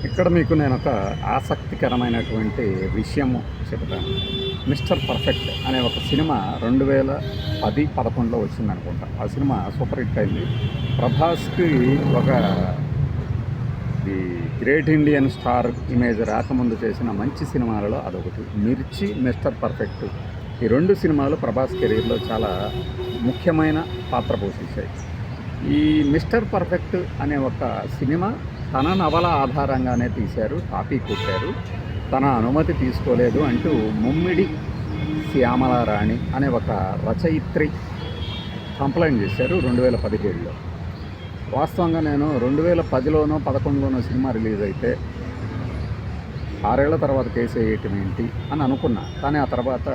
ఇక్కడ మీకు నేను ఒక ఆసక్తికరమైనటువంటి విషయము చెబుతాను. మిస్టర్ పర్ఫెక్ట్ అనే ఒక సినిమా 2010-11లో వచ్చిందనుకుంటా. ఆ సినిమా సూపర్ హిట్ అయింది. ప్రభాస్కి ఒక ఈ గ్రేట్ ఇండియన్ స్టార్ ఇమేజ్ రాకముందు చేసిన మంచి సినిమాలలో అదొకటి. మిర్చి, మిస్టర్ పర్ఫెక్ట్ ఈ రెండు సినిమాలు ప్రభాస్ కెరీర్లో చాలా ముఖ్యమైన పాత్ర పోషించాయి. ఈ మిస్టర్ పర్ఫెక్ట్ అనే ఒక సినిమా తన నవల ఆధారంగానే తీశారు, కాపీ కొట్టారు. తన అనుమతి తీసుకోలేదు అంటూ ముమ్మిడి శ్యామలారాణి అనే ఒక రచయిత్రి కంప్లైంట్ చేశారు 2017లో. వాస్తవంగా నేను 2010లోనో 11లోనో సినిమా రిలీజ్ అయితే 6 ఏళ్ల తర్వాత కేసు వేయటం ఏంటి అని అనుకున్నా. కానీ ఆ తర్వాత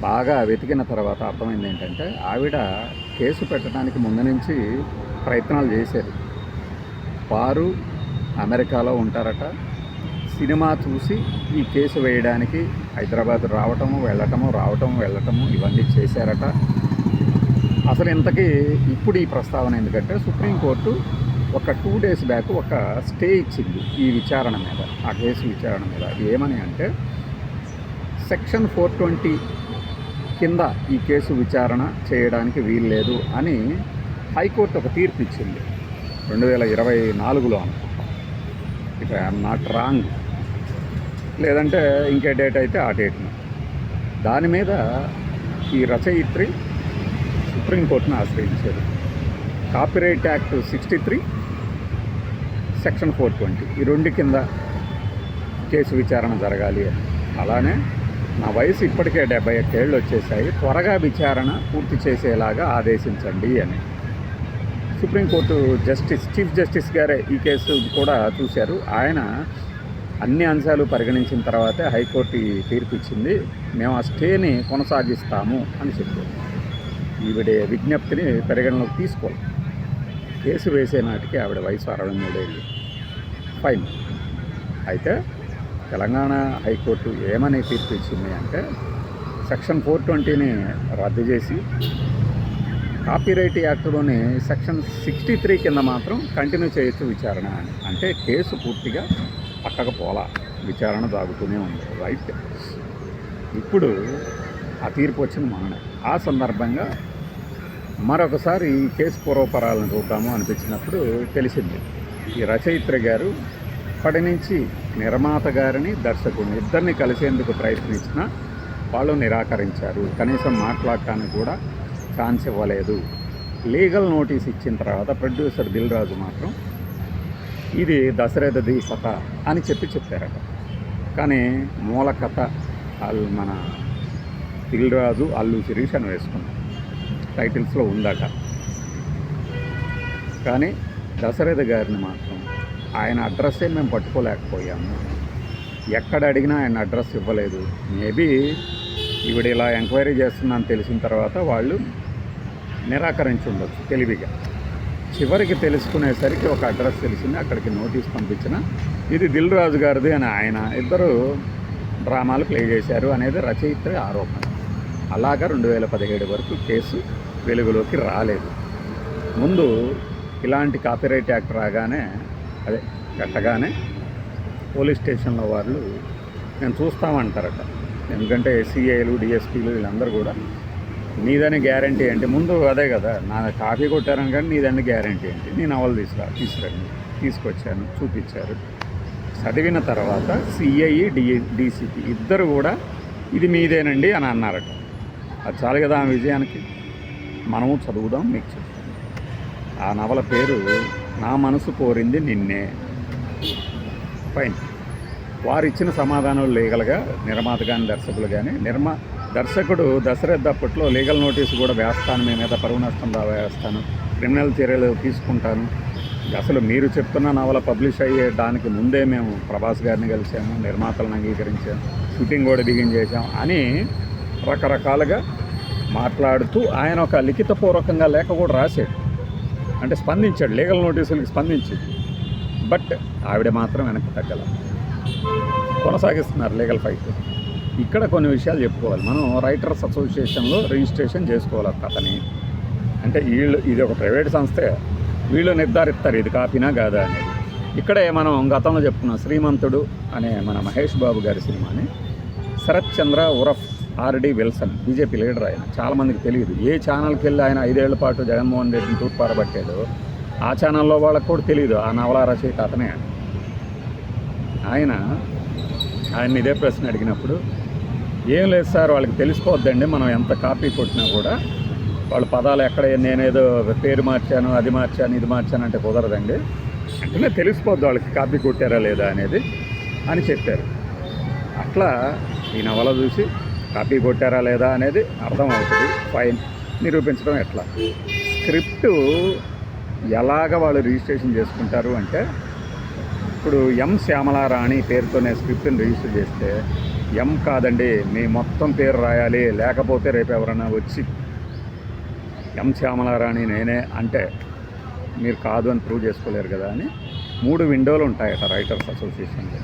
బాగా వెతికిన తర్వాత అర్థమైంది ఏంటంటే ఆవిడ కేసు పెట్టడానికి ముందు నుంచి ప్రయత్నాలు చేశారు. వారు అమెరికాలో ఉంటారట. సినిమా చూసి ఈ కేసు వేయడానికి హైదరాబాద్ రావటము వెళ్ళటము ఇవన్నీ చేశారట. అసలు ఇంతకీ ఇప్పుడు ఈ ప్రస్తావన ఎందుకంటే సుప్రీంకోర్టు ఒక 2 days బ్యాక్ ఒక స్టే ఇచ్చింది ఈ విచారణ మీద, ఆ కేసు విచారణ మీద. ఏమని అంటే సెక్షన్ 420 కింద ఈ కేసు విచారణ చేయడానికి వీల్లేదు అని హైకోర్టు ఒక తీర్పు ఇచ్చింది 2024లో అనుకుంటాం, ఇఫ్ ఐఎమ్ నాట్ రాంగ్. లేదంటే ఇంకే డేట్ అయితే ఆ డేట్ను. దాని మీద ఈ రచయిత్రి సుప్రీంకోర్టును ఆశ్రయించారు. కాపీరైట్ యాక్ట్ 63, సెక్షన్ 420 ఈ రెండు కింద కేసు విచారణ జరగాలి అని. అలానే నా వయసు ఇప్పటికే 71 ఏళ్ళు వచ్చేసాయి, త్వరగా విచారణ పూర్తి చేసేలాగా ఆదేశించండి అని సుప్రీంకోర్టు చీఫ్ జస్టిస్ గారే ఈ కేసు కూడా చూశారు. ఆయన అన్ని అంశాలు పరిగణించిన తర్వాతే హైకోర్టు ఈ తీర్పు ఇచ్చింది. మేము ఆ స్టేని కొనసాగిస్తాము అని చెప్పారు. ఈవిడ విజ్ఞప్తిని పరిగణలోకి తీసుకోవాలి. కేసు వేసే నాటికి ఆవిడ వయసు 63 ఏళ్ళు. ఫైన్. అయితే తెలంగాణ హైకోర్టు ఏమని తీర్పు ఇచ్చింది అంటే సెక్షన్ 420ని రద్దు చేసి కాపీరైట్ యాక్ట్లోని సెక్షన్ 63 కింద మాత్రం కంటిన్యూ చేయొచ్చు విచారణ అని. అంటే కేసు పూర్తిగా పక్కకు పోలా, విచారణ సాగుతూనే ఉంది. రైట్. ఇప్పుడు ఆ తీర్పు వచ్చింది మొన్న. ఆ సందర్భంగా మరొకసారి ఈ కేసు పూర్వపరాలను చూద్దాము అనిపించినప్పుడు తెలిసింది ఈ రచయిత్రి గారు ఇప్పటి నుంచి నిర్మాత గారిని, దర్శకుడిని ఇద్దరిని కలిసేందుకు ప్రయత్నించినా వాళ్ళు నిరాకరించారు. కనీసం మాట్లాడటానికి కూడా ఛాన్స్ ఇవ్వలేదు. లీగల్ నోటీస్ ఇచ్చిన తర్వాత ప్రొడ్యూసర్ దిల్ రాజు మాత్రం ఇది దశరథది కథ అని చెప్పారట. కానీ మూల కథ మన దిల్ రాజు, అల్లు శిరీష్ అని వేసుకున్నాం, టైటిల్స్లో ఉందట. కానీ దశరథ గారిని మాత్రం ఆయన అడ్రస్సే మేము పట్టుకోలేకపోయాము. ఎక్కడ అడిగినా ఆయన అడ్రస్ ఇవ్వలేదు. మేబీ ఈవిడ ఇలా ఎంక్వైరీ చేస్తుందని తెలిసిన తర్వాత వాళ్ళు నిరాకరించి ఉండొచ్చు తెలివిగా. చివరికి తెలుసుకునేసరికి ఒక అడ్రస్ తెలిసింది, అక్కడికి నోటీస్ పంపించిన ఇది దిల్ రాజు గారిది అని ఆయన ఇద్దరు డ్రామాలు ప్లే చేశారు అనేది రచయిత్రి ఆరోపణ. అలాగా 2017 వరకు కేసు వెలుగులోకి రాలేదు. ముందు ఇలాంటి కాపీరైట్ యాక్ట్ రాగానే కట్టగానే పోలీస్ స్టేషన్లో వాళ్ళు నేను చూస్తామంటారట. ఎందుకంటే సిఐలు, డిఎస్పీలు వీళ్ళందరూ కూడా నీదని గ్యారంటీ ఏంటి, ముందు అదే కదా నా కాపీ కొట్టారని కానీ నీదని గ్యారంటీ ఏంటి, నేను నవలు తీసుకురండి, తీసుకొచ్చాను, చూపించారు. చదివిన తర్వాత సిఐ, డీసీపీ ఇద్దరు కూడా ఇది మీదేనండి అని అన్నారట. అది చాలు కదా ఆ విజయానికి. మనము చదువుదాం, మీకు చెప్తాను. ఆ నవల పేరు నా మనసు కోరింది నిన్నే. ఫైన్. వారు ఇచ్చిన సమాధానం లీగల్గా నిర్మాత కానీ దర్శకులు కానీ దర్శకుడు దశరథ్ అప్పట్లో లీగల్ నోటీసు కూడా వేస్తాను, మీ మీద పరువు నష్టం దావా వేస్తాను, క్రిమినల్ చర్యలు తీసుకుంటాను, అసలు మీరు చెప్తున్న నవల పబ్లిష్ అయ్యే దానికి ముందే మేము ప్రభాస్ గారిని కలిసాము, నిర్మాతలను అంగీకరించాము, షూటింగ్ కూడా చేసాం అని రకరకాలుగా మాట్లాడుతూ ఆయన ఒక లిఖితపూర్వకంగా లేఖ కూడా రాశాడు. అంటే స్పందించాడు, లీగల్ నోటీసులకు స్పందించాడు. బట్ ఆవిడ మాత్రం వెనక్కి తగ్గల, కొనసాగిస్తున్నారు లీగల్ ఫైట్. ఇక్కడ కొన్ని విషయాలు చెప్పుకోవాలి. మనం రైటర్స్ అసోసియేషన్లో రిజిస్ట్రేషన్ చేసుకోవాలి కథని. అంటే ఇది ఒక ప్రైవేట్ సంస్థే, వీళ్ళు నిర్ధారిస్తారు ఇది కాపీనా కాదా అనేది. ఇక్కడే మనం గతంలో చెప్పుకున్నాం శ్రీమంతుడు అనే మన మహేష్ బాబు గారి సినిమాని శరత్ చంద్ర ఉరఫ్ ఆర్డి విల్సన్ బీజేపీ లీడర్ ఆయన, చాలామందికి తెలియదు. ఏ ఛానల్కి వెళ్ళి ఆయన 5 ఏళ్ల పాటు జగన్మోహన్ రెడ్డిని తూర్పారబట్టాడు ఆ ఛానల్లో వాళ్ళకు కూడా తెలియదు ఆ నవల రచయిత అతనే. ఆయన ఇదే ప్రశ్న అడిగినప్పుడు, ఏం లేదు సార్, వాళ్ళకి తెలిసిపోద్దండి మనం ఎంత కాపీ కొట్టినా కూడా వాళ్ళ పదాలు ఎక్కడ నేనేదో పేరు మార్చాను అది మార్చాను ఇది మార్చాను అంటే కుదరదండి, అంటే తెలిసిపోద్ది వాళ్ళకి కాపీ కొట్టారా లేదా అనేది అని చెప్పారు. అట్లా ఈ నవల చూసి కాపీ కొట్టారా లేదా అనేది అర్థమవుతుంది. ఫైన్, నిరూపించడం ఎట్లా? స్క్రిప్టు ఎలాగ వాళ్ళు రిజిస్ట్రేషన్ చేసుకుంటారు అంటే, ఇప్పుడు ఎం శ్యామలారాణి పేరుతోనే స్క్రిప్ట్ని రిజిస్టర్ చేస్తే ఎం కాదండి మీ మొత్తం పేరు రాయాలి, లేకపోతే రేపు ఎవరైనా వచ్చి ఎం శ్యామలారాణి నేనే అంటే మీరు కాదు అని ప్రూవ్ చేసుకోలేరు కదా అని 3 విండోలు ఉంటాయట రైటర్స్ అసోసియేషన్లో.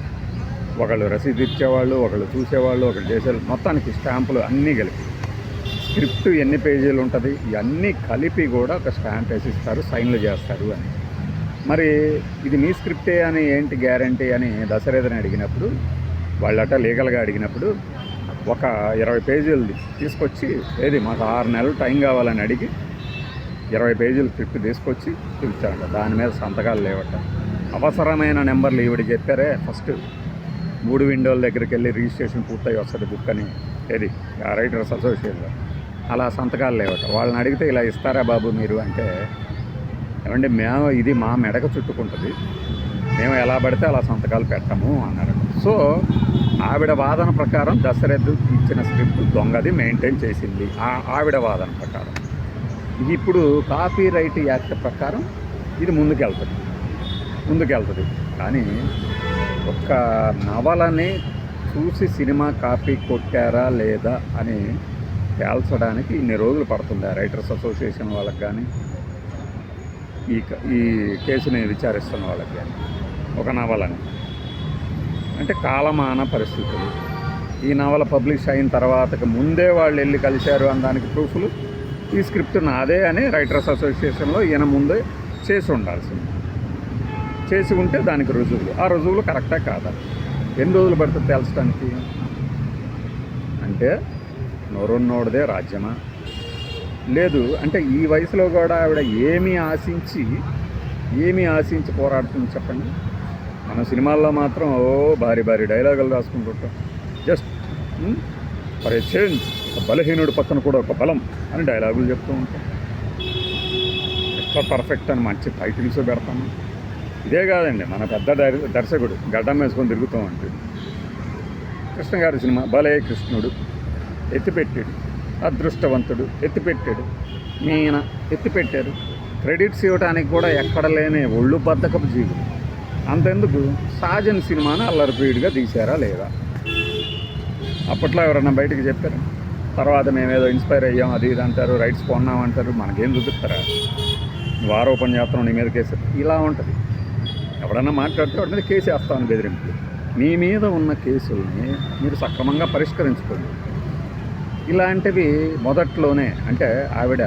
ఒకళ్ళు రసీదు ఇచ్చేవాళ్ళు, ఒకళ్ళు చూసేవాళ్ళు, ఒకళ్ళు చేసేవాళ్ళు, మొత్తానికి స్టాంపులు అన్నీ కలిపి స్క్రిప్ట్ ఎన్ని పేజీలు ఉంటుంది ఇవన్నీ కలిపి కూడా ఒక స్టాంప్ వేసిస్తారు, సైన్లు చేస్తారు అని. మరి ఇది మీ స్క్రిప్టే అని ఏంటి గ్యారంటీ అని దశరథని అడిగినప్పుడు, వాళ్ళట లీగల్గా అడిగినప్పుడు ఒక 20 పేజీలు తీసుకొచ్చి, ఏది మాకు 6 నెలలు టైం కావాలని అడిగి 20 పేజీలు స్క్రిప్ట్ తీసుకొచ్చి చూపించాడు. దాని మీద సంతకాలు లేవట. అవసరమైన నెంబర్లు ఈవిడ చెప్పారే ఫస్ట్ 3 విండోల దగ్గరికి వెళ్ళి రిజిస్ట్రేషన్ పూర్తయి వస్తుంది బుక్ అని, ఏది ఆ రైటర్స్ అసోసియేషన్, అలా సంతకాలు లేవట. వాళ్ళని అడిగితే ఇలా ఇస్తారా బాబు మీరు అంటే, ఏమంటే మేము ఇది మా మెడకు చుట్టుకుంటుంది, మేము ఎలా పడితే అలా సంతకాలు పెట్టము అన్నారు. సో ఆవిడ వాదన ప్రకారం దశరథ్ ఇచ్చిన స్క్రిప్ట్ దొంగది మెయింటైన్ చేసింది ఆవిడ వాదన ప్రకారం. ఇప్పుడు కాపీ రైట్ యాక్ట్ ప్రకారం ఇది ముందుకెళ్తుంది. కానీ ఒక్క నవలని చూసి సినిమా కాపీ కొట్టారా లేదా అని తేల్చడానికి ఇన్ని రోజులు పడుతుంది ఆ రైటర్స్ అసోసియేషన్ వాళ్ళకి కానీ, ఈ కేసుని విచారిస్తున్న వాళ్ళకి కానీ. ఒక నవలని అంటే కాలమాన పరిస్థితులు, ఈ నవల పబ్లిష్ అయిన తర్వాతకి ముందే వాళ్ళు వెళ్ళి కలిశారు అనడానికి ప్రూఫ్లు, ఈ స్క్రిప్ట్ నాదే అని రైటర్స్ అసోసియేషన్లో ఈయన ముందే చేసి ఉంటే దానికి రుజువులు, ఆ రుజువులు కరెక్టా కాదా? ఎన్ని రోజులు పడుతుంది తేల్చడానికి? అంటే నోరున్నోడిదే రాజ్యమా? లేదు అంటే ఈ వయసులో కూడా ఆవిడ ఏమీ ఆశించి పోరాడుతుంది చెప్పండి. మన సినిమాల్లో మాత్రం భారీ డైలాగులు రాసుకుంటుంటాం. జస్ట్ ఫర్ ఏ చేంజ్, ఒక బలహీనుడి పక్కన కూడా ఒక బలం అని డైలాగులు చెప్తూ ఉంటాం. మిస్టర్ పర్ఫెక్ట్ అని మంచి టైటిల్స్ పెడతాము. ఇదే కాదండి, మన పెద్ద దర్శకుడు గడ్డం వేసుకొని తిరుగుతూ ఉంటుంది. కృష్ణ గారి సినిమా భలే కృష్ణుడు ఎత్తిపెట్టాడు, అదృష్టవంతుడు ఎత్తిపెట్టాడు, మీన ఎత్తిపెట్టారు. క్రెడిట్స్ ఇవ్వడానికి కూడా ఎక్కడ లేని ఒళ్ళు బద్దకపు జీవులు. అంతెందుకు సాజన్ సినిమాని అల్లరిపీడుగా తీశారా లేదా? అప్పట్లో ఎవరన్నా బయటకు చెప్పారు? తర్వాత మేమేదో ఇన్స్పైర్ అయ్యాం అది ఇది అంటారు, రైట్స్ కొన్నామంటారు. మనకేం చూపిస్తారా? నువ్వు ఆరోపణ చేస్తున్నావు, నీ మీద కేసు, ఇలా ఉంటుంది. ఎవడన్నా మాట్లాడితే వాడి మీద కేసు వేస్తామని బెదిరింపులు. మీ మీద ఉన్న కేసుల్ని మీరు సక్రమంగా పరిష్కరించుకోండి. ఇలాంటివి మొదట్లోనే, అంటే ఆవిడ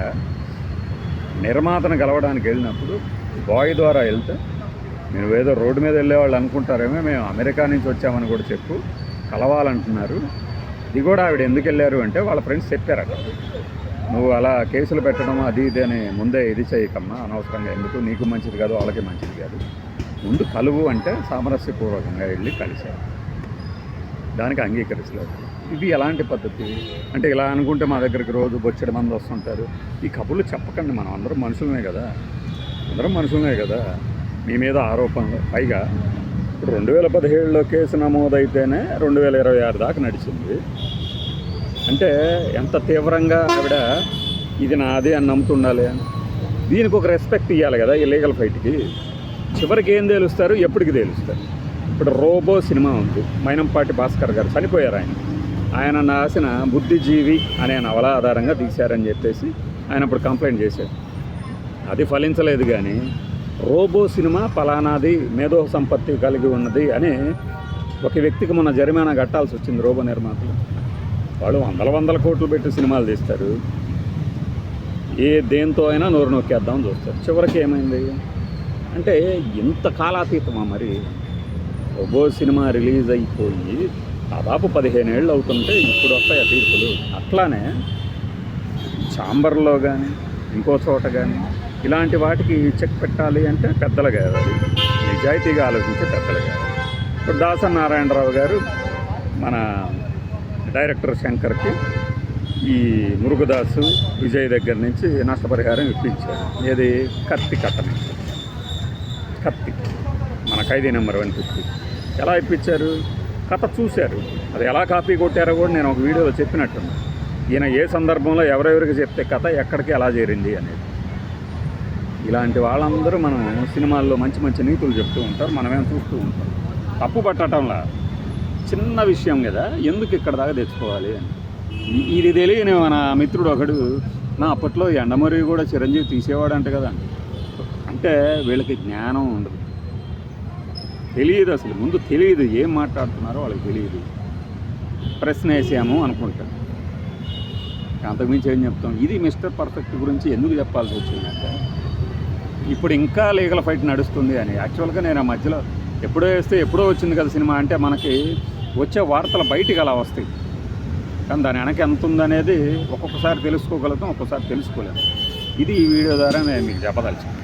నిర్మాతను కలవడానికి వెళ్ళినప్పుడు బాయ్ ద్వారా వెళ్తే, మీరు ఏదో రోడ్డు మీద వెళ్ళేవాళ్ళు అనుకుంటారేమో, మేము అమెరికా నుంచి వచ్చామని కూడా చెప్పు, కలవాలంటున్నారు. ఇది కూడా ఆవిడ ఎందుకు వెళ్ళారు అంటే వాళ్ళ ఫ్రెండ్స్ చెప్పారట, నువ్వు అలా కేసులు పెట్టడం అది ఇది అని ముందే ఇది చేయకమ్మా, అనవసరంగా ఎందుకు, నీకు మంచిది కాదు వాళ్ళకి మంచిది కాదు, ముందు కలువు అంటే సామరస్యపూర్వకంగా వెళ్ళి కలిశారు. దానికి అంగీకరించలేదు. ఇది ఎలాంటి పద్ధతి అంటే, ఇలా అనుకుంటే మా దగ్గరికి రోజు బొచ్చెడు మంది వస్తుంటారు. ఈ కబుర్లు చెప్పకండి, మనం అందరం మనుషులమే కదా. మీ మీద ఆరోపణలు, పైగా ఇప్పుడు 2017లో కేసు నమోదైతేనే 2026 దాకా నడిచింది. అంటే ఎంత తీవ్రంగా ఆవిడ ఇది నాది అని నమ్ముతుండాలి. దీనికి ఒక రెస్పెక్ట్ ఇవ్వాలి కదా ఈ లీగల్ ఫైట్కి. చివరికి ఏం తేలుస్తారు, ఎప్పటికి తేలుస్తారు. ఇప్పుడు రోబో సినిమా ఉంది, మైనంపాటి భాస్కర్ గారు చనిపోయారు. ఆయన రాసిన బుద్ధిజీవి అనే నవల ఆధారంగా తీశారని చెప్పేసి ఆయన ఇప్పుడు కంప్లైంట్ చేశారు. అది ఫలించలేదు. కానీ రోబో సినిమా ఫలానాది మేధో సంపత్తి కలిగి ఉన్నది అని ఒక వ్యక్తికి మొన్న జరిమానా కట్టాల్సి వచ్చింది రోబో నిర్మాతలు. వాళ్ళు వందల కోట్లు పెట్టి సినిమాలు తీస్తారు, దేంతో అయినా నోరు నొక్కేద్దామని చూస్తారు. చివరికి ఏమైంది, అంటే ఇంత కాలాతీతమా మరి? ఒక్కో సినిమా రిలీజ్ అయిపోయి దాదాపు 15 ఏళ్ళు అవుతుంటే ఇప్పుడు వస్తాయి ఆ తీర్పులు. అట్లానే ఛాంబర్లో కానీ ఇంకో చోట కానీ ఇలాంటి వాటికి చెక్ పెట్టాలి అంటే పెద్దలు కాదు, అది నిజాయితీగా ఆలోచించే పెద్దలు కాదు. ఇప్పుడు దాసరి నారాయణరావు గారు మన డైరెక్టర్ శంకర్కి ఈ మురుగదాసు విజయ్ దగ్గర నుంచి నష్టపరిహారం ఇప్పించారు. ఏది కత్తి కథ నుంచి, కత్తి మన ఖైదీ నెంబర్ 150 ఎలా ఇప్పించారు? కథ చూశారు, అది ఎలా కాపీ కొట్టారో కూడా నేను ఒక వీడియోలో చెప్పినట్టున్నా. ఈయన ఏ సందర్భంలో ఎవరెవరికి చెప్తే కథ ఎక్కడికి ఎలా చేరింది అనేది. ఇలాంటి వాళ్ళందరూ మనం సినిమాల్లో మంచి మంచి నీతులు చెప్తూ ఉంటారు, మనమేం చూస్తూ ఉంటాం. తప్పు పట్టడంలా చిన్న విషయం కదా, ఎందుకు ఇక్కడ దాకా తెచ్చుకోవాలి అని. ఇది తెలియని మన మిత్రుడు ఒకడు, నా అప్పట్లో ఎండమరి కూడా చిరంజీవి తీసేవాడు అంట కదా. అంటే వీళ్ళకి జ్ఞానం ఉండదు, తెలియదు, అసలు ముందు తెలియదు ఏం మాట్లాడుతున్నారో వాళ్ళకి తెలియదు. ప్రశ్న వేసాము అనుకుంటాం, అంతకుమించి ఏం చెప్తాం. ఇది మిస్టర్ పర్ఫెక్ట్ గురించి ఎందుకు చెప్పాల్సి వచ్చిందంటే ఇప్పుడు ఇంకా లీగల్ ఫైట్ నడుస్తుంది అని. యాక్చువల్గా నేను ఆ మధ్యలో ఎప్పుడో వేస్తే ఎప్పుడో వచ్చింది కదా సినిమా అంటే మనకి వచ్చే వార్తలు బయటికి అలా వస్తాయి, కానీ దాని వెనక ఎంత ఉందనేది ఒక్కొక్కసారి తెలుసుకోగలుగుతాం, ఒక్కొక్కసారి తెలుసుకోలేము. ఇది ఈ వీడియో ద్వారా నేను మీకు చెప్పదలుచుకున్నాను.